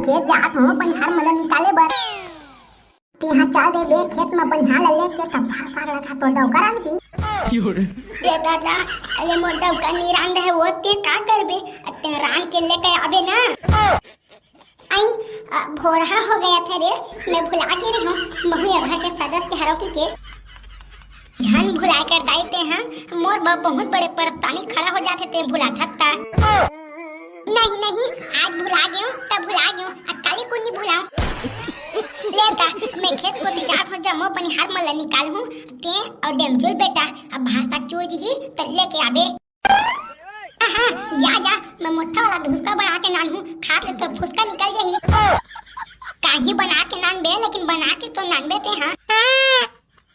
खेत जात हूँ बनिहार मला निकाले बर तिहा चल दे बे खेत में बनिहार ले लेके तब भाषा लगा तो डौकर आंधी दे दादा अरे मोर डौकर निरान रहे वो ते का करबे ते रान के लेके आबे ना आई भोरहा हो गया था रे मैं भुला के रही हूँ बहुया घर के सदस्य हरोकी के झन भुला कर दाइते हैं मोर बहुत बड़े परेशानी खड़ा हो जाते ते भुला थकता नहीं नहीं आज भुला गयो तब भुला गयो काली कुन्नी भुलाऊं लेता मैं खेत को दिखात हूँ जमो बनिहार मला निकाल हूँ ते और डेमचुल बेटा अब भाषा चूर जी तो लेके आबे हाँ जा जा मैं मोटा वाला धुसका बना के नान हूँ खा ले तो फुसका निकल जाही काही बना के नान बे लेकिन बना के तो नान बेते हाँ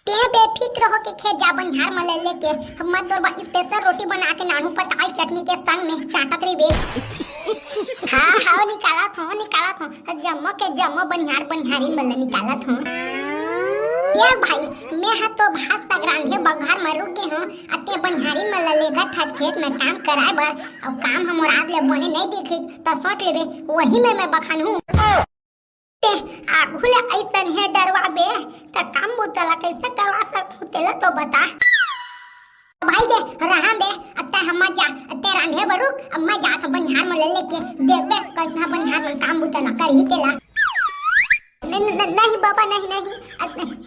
ते बेफिक्र हो के खेत जा बनिहार मला लेके मत तोर स्पेशल रोटी बना के नान हूँ पताई चटनी के संग में चाटत रही बे हाँ निकाला था जम्मो के जम्मो बनिहारी मला निकाला था ये भाई मैं हा तो भात तक रांधे बघार में रुक गए हूँ अते बनिहारी मला लेगा था खेत में काम कराए बर अब काम हम रात ले बने नहीं दिखी तो सोच लेबे वही में मैं बखान हूँ ते आगुले ऐसन है डरवा बे तो काम बुतला कैसे करवा सकूं तेला तो बता भाई दे रहा दे अत्ते हम जा अत्ते रांधे बरुक अब मैं जात बनिहार में लेके देखबे कैसा बनिहार में काम बुतला करही तेला नहीं बाबा नहीं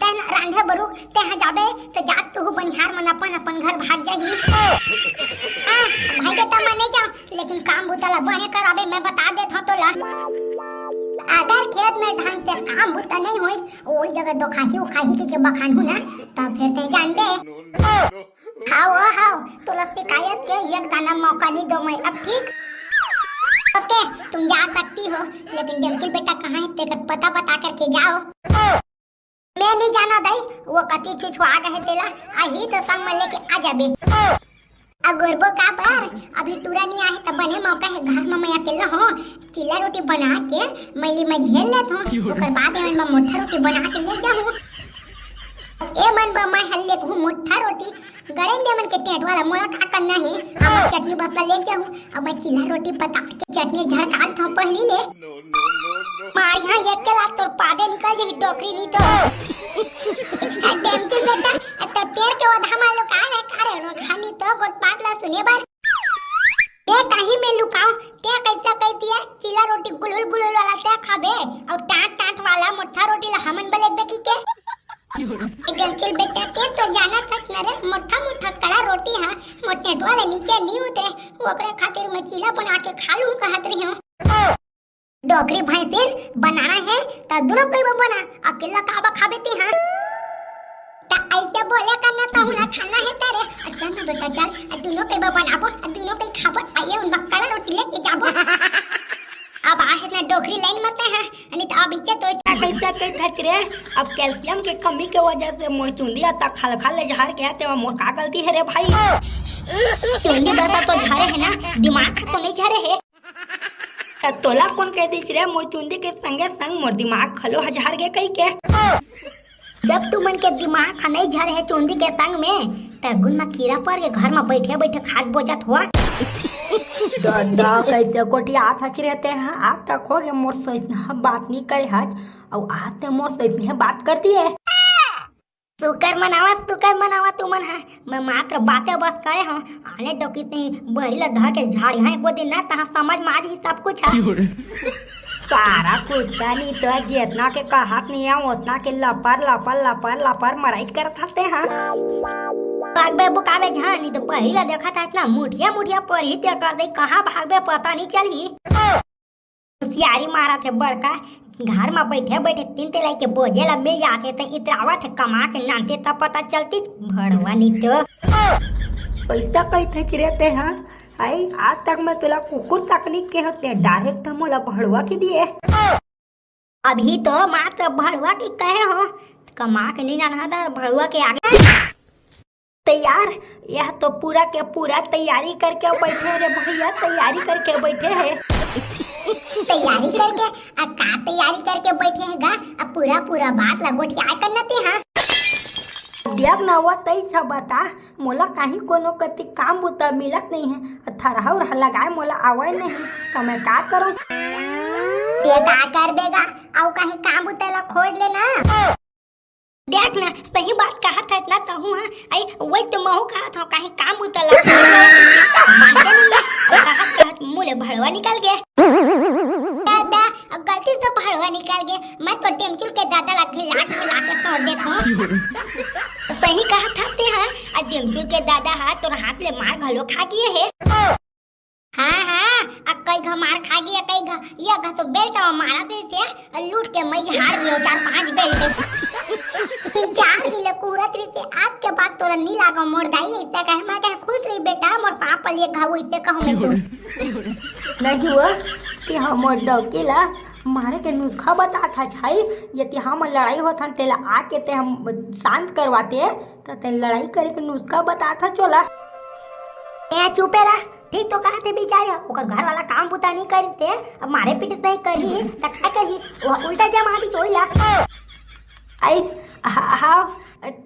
तन रांधे बरुक ते हा जाबे तो जात तू बनिहार में अपन घर भाग जाही भाई दे त माने जा लेकिन काम बुतला बने कराबे मैं बता देत हूं तोला अगर खेत में ढंग से काम बुता नहीं होइस ओई जगह दो खाही के बखान हूं ना तब फिर ते जान दे हाओ तोला शिकायत के एक दाना मौका नहीं दो मैं अब ठीक ओके तुम जा सकती हो लेकिन डेमचुल बेटा कहाँ है तेरा पता बता करके जाओ मैं नहीं जाना दाई वो कति छुछुआ गए तेला आई तो संग में लेके आ जाबे अगरबो का बार अभी तुरा नहीं आए तब बने मौका है घर में मैं अकेला हूँ चिल्ला रोटी बना के मैं झेल लेता हूँ ओकर बाद मैं मोटा रोटी बना के ले जाऊँ ए मन मैं हल्ले को मोटा रोटी गड़े दे मन के टेट वाला मोला का करना है अब चटनी बसला ले जाऊँ अब मैं चिल्ला रोटी पता के चटनी झड़काल था पहली ले मार यहाँ एक के लाख तो पादे निकल जाए टोकरी नहीं तो डेमचुल बेटा अते पेड़ के ओधा मालो का रे खानी तो गोट पाटला सुने बार मैं कहीं में लुकाऊं ते कैसा कहती है चिल्ला रोटी गुलुल वाला ते खाबे और टाट वाला मोटा रोटी ला हमन बलेक बेकी के डेमचुल बेटा ते तो जाना था न रे मोटा कड़ा रोटी हां मोटे वाले नीचे नहीं उतरे ओकरे खातिर मैं चिल्ला बना के खा लूं कहत रही हूं डोकरी भैंसिन बनाना है तो दोनों कोई बना अकेला काबा खाबे ती हां ता ऐसे बोले करना तो हुला खाना है तेरे अच्छा ना बेटा चल दोनों कोई बनाबो दोनों कोई खाबो आइए उन बक्कड़ा रोटी लेके जाबो अब आहे ना डोकरी लाइन मत है अनि तो अब इच्छा तो कैसा कई खच रे अब कैल्शियम के कमी के वजह से मोर चुंदिया तक खल ले जहर के आते मोर का गलती है रे भाई चुंदी बता तो झरे है ना दिमाग तो नहीं झरे है तोला कौन कह दी रे मोर चुंदी के संगे संग मोर दिमाग खलो हजार के कई के जब तू मन के दिमाग नहीं झरे है चुंदी के संग में त गुन में कीड़ा पड़ के घर में बैठे खाद बोचत हुआ दादा कैसे कोटिया हच रहते हैं आज तक हो गए मोर से बात नहीं करे हज और आज ते मोर से बात करती है सुकर मनावा तू मन है मैं मात्र बातें बस करे हूँ आने डोकी से बहरी ला धर के झाड़ी है को दिन ना तहाँ समझ मारी सब कुछ है सारा कुछ नहीं तो जितना के कहत नहीं है उतना के लपर मराई कर सकते हैं भागबे बुकावे झानी तो पहिला देखा था इतना मुठिया परी ते कर दे कहाँ भागबे पता नहीं चली होशियारी मारा थे बड़का घर में बैठे तीन तेलाई के बोझे ला मिल जाते थे इतरावा थे कमा के नानते तब पता चलती भड़वा नहीं तो पैसा कई थे रहते हैं आई आज तक मैं तुला कुकुर तकनीक के होते डायरेक्ट मोला भड़वा की दिए अभी तो मात्र भड़वा की कहे हो कमा के नहीं जाना था भड़वा के आगे तैयार यह तो पूरा के पूरा तैयारी करके बैठे रे भैया तैयारी करके बैठे है तैयारी करके तैयारी करके बैठे है गा अब पूरा बात लगोटिया करना ते हां देव न हुआ तई छ बता मोला काहे कोनो कति काम बुता मिलत नहीं है थरहा लगाए मोला आवे नहीं तो मैं का करूं ते का कर बेगा और कहीं काम उतला खोज लेना। देख ना सही बात कहा था इतना तो हूँ आई वही तो महू कहा था कहीं काम उतला मानते नहीं है कहा मुँह भड़वा निकल गया। दादा अब गलती से भड़वा निकल गए मैं तो टेमचुल के दादा ला खिला के छोड़ देखो। सही कहा था ते हाँ और टेमचुल के दादा हाथ और हाथ ले मार घलो खा गए है। हाँ अब कई घ मार खा गया कई घ ये घ तो बेल्ट मारा से लूट के मैं हार गयो 4-5 बेल्ट 3-4 किलो पूरा से आज के बाद तोरा नी लागा मोर दाई इतना कहे मैं कहे खुश रही बेटा मोर पापा लिए घाव इतने कहूं मैं तो नहीं हुआ कि हम डोकेला मारे के नुस्खा बता था छाई यदि हम लड़ाई होता तेला आके ते हम शांत करवाते तो ते लड़ाई करे के नुस्खा बता था चोला ए चुपे रह ठीक तो कहा थे बेचारे ओकर घर वाला काम पुता नहीं करी थे अब मारे पीटे नहीं करी त का करी वो उल्टा जमा दी चोइला आई हाँ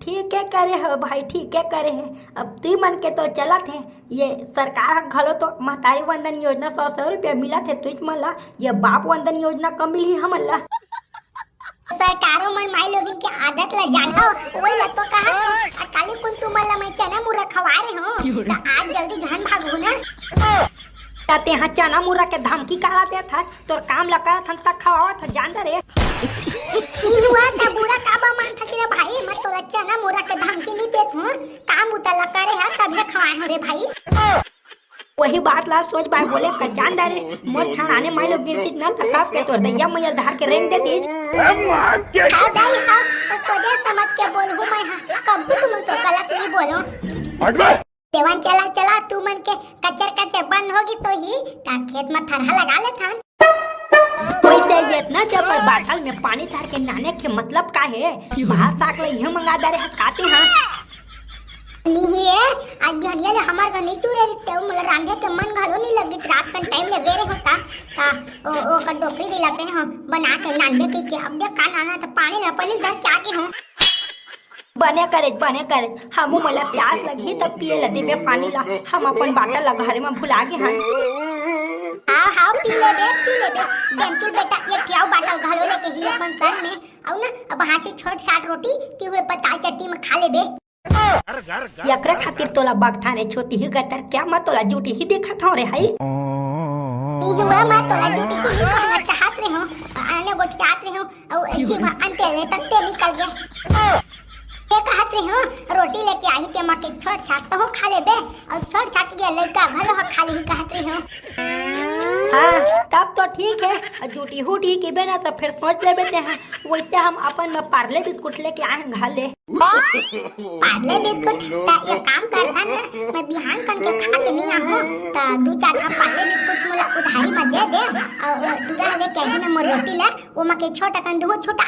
ठीक है करे है भाई ठीक है करे है अब तू मन के तो चला थे ये सरकार घलो तो महतारी वंदन योजना 100 रुपया मिला थे तुझ मला ये बाप वंदन योजना कम मिली हमला सरकारों मन माई लोगिन की आदत ला जानो वही ला तो कहा काली कुन तू मला मैं चना मुरा खवा रहे हो त आज जल्दी जान भागो ना ताते हाँ चना मुरा के धमकी कराते था तोर काम लगा था तक खवावा था जान दे रे हुआ था बुरा काबा मान था कि भाई मैं तोरा चना मुरा के धमकी नहीं देत हूं काम उतला करे है तभी खवाए हो रे भाई वही बात ला सोच बाय बोले का जान दे रे मोर छाने माई लोग गिरती ना तकाप के तोर दैया मैया धार के रेंग देती हां दाई हां तो सोचे समझ के बोलहु मैं हां कब तुम तो गलत नहीं बोलो देवन चला तू मन के कचर बंद होगी तो ही ता खेत में थरहा लगा ले था कोई दे इतना जब बाटल में पानी धार के नाने के मतलब का है बाहर ताक ले यह मंगा दे रे काते हां नहीं है आज बिहानिया ले हमार घर नहीं चूरे रहते हो मोला रांधे के मन घलो नहीं लगी रात का टाइम लगे रे होता ता ओ का डोकरी दिला पे हो बना के नांदे के अब देख कान आना तो पानी ला पहले धर क्या के हो बने करे हम मला प्यास लगी तब पिए लदी बे पानी ला हम अपन बाटल ला घरे में भुला के हां हां पी ले बे टेंचुल बेटा ये क्या बाटल घलो लेके ही अपन तन में औ ना अब हां से छोट साट रोटी तिहुरे पताल चट्टी में खा ले बे एकरा खातिर तोला बगथाने छोटी ही गतर क्या मत तोला जूटी ही देखा था रे हाई हुआ मैं तोला जूटी ही कहना चाहत रहे हो आने गोठियात रहे हो और जीभ अंते में तक ते निकल गया ये कहत रहे हो रोटी लेके आई के मां के छोट छाट तो खा ले बे और छोट छाट के लइका घर हो खा ले कहत रहे हो हां तब तो ठीक है जूटी हुटी के बिना तो फिर सोच ले बेटे हैं वैसे हम अपन में पार्ले बिस्कुट लेके आए घर ले पार्ले बिस्कुट ता ये काम कर था ना मैं बिहान कन के खा के नहीं आऊं ता 2-4 पार्ले बिस्कुट मोला उधारी में दे और दूरा लेके आई ना मोर रोटी ला वो मां के छोटा कन दो छोटा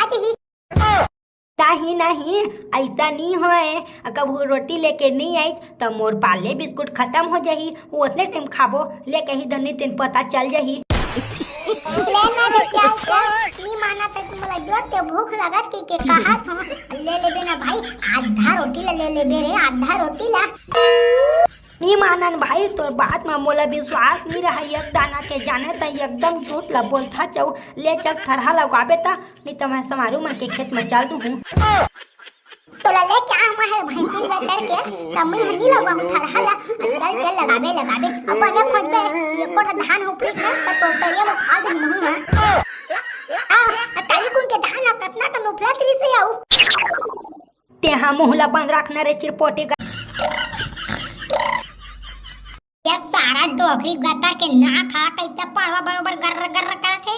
ही नहीं ऐसा नहीं होए कभी रोटी लेके नहीं आई तो मोर पाले बिस्कुट खत्म हो जाही उतने टाइम खाबो लेके ही धनी तेन पता चल जाही लेना रे चल नहीं माना तो मला जोर ते भूख लगत के कहा था ले लेबे ना भाई आधा रोटी ले लेबे रे आधा रोटी ला नहीं मानन भाई तोर बात में मोला विश्वास नहीं रहा एक दाना के जाने तो एकदम झूठ ला बोलता चौ ले चल थरहा लगाबे ता नहीं तो मैं समारू मन के खेत में चल दूं तोला ले क्या हम है भाई तीन गटर के तब मैं नहीं लगा हूं थरहा ला चल लगाबे अब ने खोजबे ये कोठा धान हो प्लीज ना तो तरिया में खा दे मुंह हां काली कुन के धान कतना का नुफला तरी से आऊ ते हां मुहला बंद रखना रे चिरपोटी ये सारा डोगरी गता के ना खा कैसे पढ़वा बरोबर गर्र गर्र करथे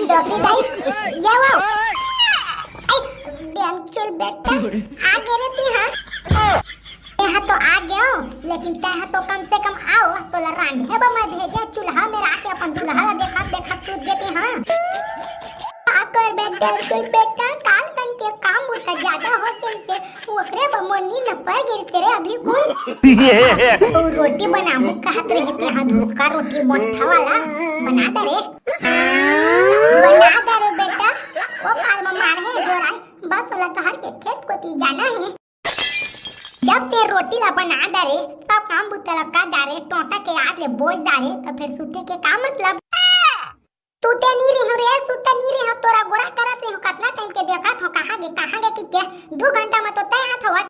डोगरी दाई ये वो बेंचुल बेटा आ गए रे ती हां यहाँ तो आ गया लेकिन तह तो कम से कम आओ तो रांधे बा मैं भेजे चूल्हा में राके अपन दूल्हा देखा तू देते हां आकर बेटा काल तन के काम होता ज्यादा होते के ओकरे बमोनी न पर गिर तेरे अभी कोई तो रोटी बनाऊं कहत रहे थे हां धुसका रोटी मोटा वाला बना दे रे बेटा वो काल में मार है जोराय बस वाला तहर के खेत को ती जाना है जब ते रोटी ला बना दे रे सब काम बुतरा का डारे टोटा के याद ले बोझ डारे तो फिर सुते के का मतलब? सुते नहीं रही हो रे, सुते नहीं रही हो, तोरा गोरा करत रही हो, कितना टाइम के देखत हो, कहां गे कि के 2 घंटा में तो तय हाथ होत।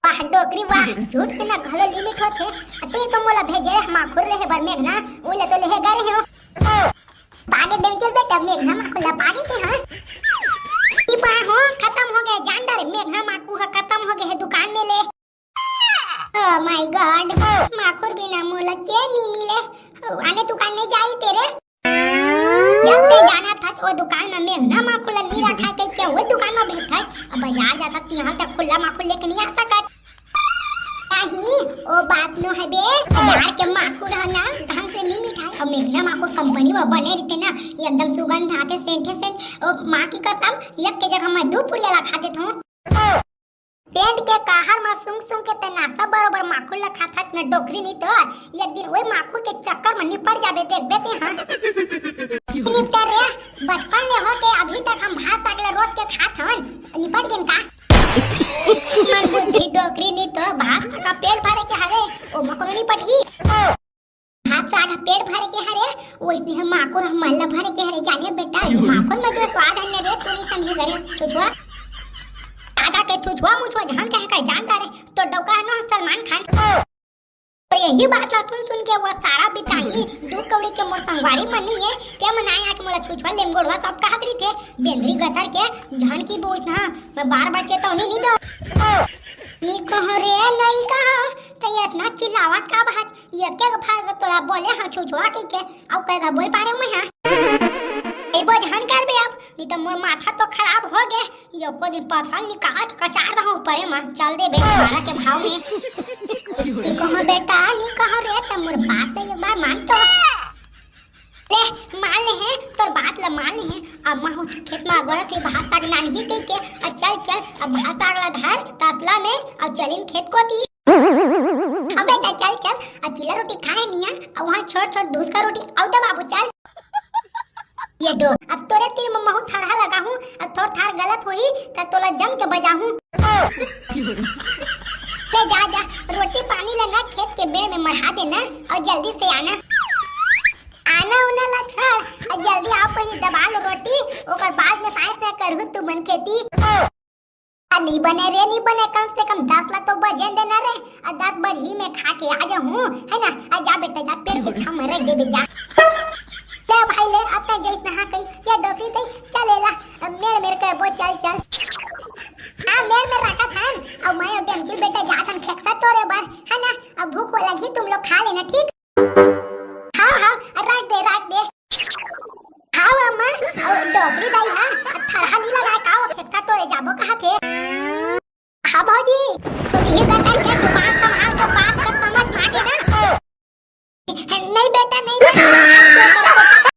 वाह डोकरी वाह, झूठ के ना घलो लिमिट होथे। अते तो मोला भेजे माखुर रहे बर मेघना, ओले तो लेहे गरे हो पागे डेंचल बेटा मेघना माखुला पागे थे। हां ई बा हो खत्म हो गए जानदार, मेघना माखुर खत्म हो गए है दुकान में ले। ओह माय गॉड, माखुर बिना मोला चैन नहीं मिले। आने दुकान नहीं जाई तेरे? जब ते जाना था वो दुकान में मेघना माखुला नहीं रखा के क्या वो दुकान में बैठा है। अब बाजार जाता यहां तक खुला माखुल लेके नहीं आ सकत। नहीं ओ बात नो है बे, बाजार के माखुल है ना ढंग से नहीं मिठाई। अब मेघना माखुल कंपनी में बने रहते ना, एकदम सुगंध आते सेंट और मां की कसम एक के जगह मैं 2 पुड़िया खा देत हूं। टेंट के काहर में सुंग के तनासा बरोबर माखुल ला खाता न डोकरी नहीं तो एक दिन ओए माखुल के चक्कर में निपट जाबे देख बेते। हां निपटा रे, बचपन ले हो के अभी तक हम भात सागले रोज के खात हन, निपट गेन का? मन बुद्धि डोकरी नहीं तो भात का पेट भरे के हरे ओ मकरो नहीं पटही। भात साग पेट भरे के हरे ओइसने हम माखुल हम मल्ला भरे के हरे जाने बेटा। माखुल में जो स्वाद है रे तू नहीं समझी करे छुछुआ दादा के छुछुआ मुछुआ जान कह कर जानता रे तो डौका है ना सलमान खान। तो यही बात ला सुन के वो सारा बितानी 2 कौड़ी के मोर संगवारी मनी है ते मनाया कि मोला छुछुआ लेंगोड़वा सब कहत रही थे बेंद्री गसर के जान की बोझ ना मैं बार बार चेतावनी नहीं दो नी कहो रे नहीं कहो तो ये इतना चिल्लावत का बात ये क्या फाड़ तोला बोले हां छुछुआ के अब कहेगा बोल पा रहे मैं। हां ए बजान कर बे अब नहीं तो मोर माथा तो खराब हो गए। यो को दिन पथल निकाल के कचार दहु ऊपर में चल दे बे मारा के भाव में। नी कहो बेटा नी कहो रे त मोर बात तो एक बार मान तो ले मान ले है तोर बात ला मान ले है। अब मैं खेत में गए थे भात साग नानी ही कह के चल अब भात साग ला धर तसला में और चलिन खेत को ती। अब बेटा चल अकेला रोटी खाए नहीं है और वहां छोड़ दूसरा रोटी औ दे बाबू चल। ये दो अब तोरे तीर में महू थरहा लगा हूं अब थोड़ थार गलत हुई तो तोला जम के बजा हूं। ले जा रोटी पानी लेना खेत के बेड़ में मढ़ा देना और जल्दी से आना उना ला छोड़ और जल्दी आओ पहले दबा लो रोटी ओकर बाद में साइड में करहु तू बन खेती। नहीं बने कम से कम 10 लाख तो बजन देना रे और 10 बरही में खा के आ जाऊं है ना। आ जा बेटा जा पेड़ के छाव में रख दे बेटा। ले भाई ले अपना जैत नहा कई या डोकरी तई चलेला अब मेड़ कर बो चल। हां मेड़ में रखा था अब मैं और डेमचुल बेटा जात हम खेक्सा तोरे बार है ना। अब भूख लगी तुम लोग खा लेना ठीक। हां रख दे खाओ अम्मा और डोकरी दाई हां थरहा नहीं लगा का खेक्सा तोरे जाबो कहां थे।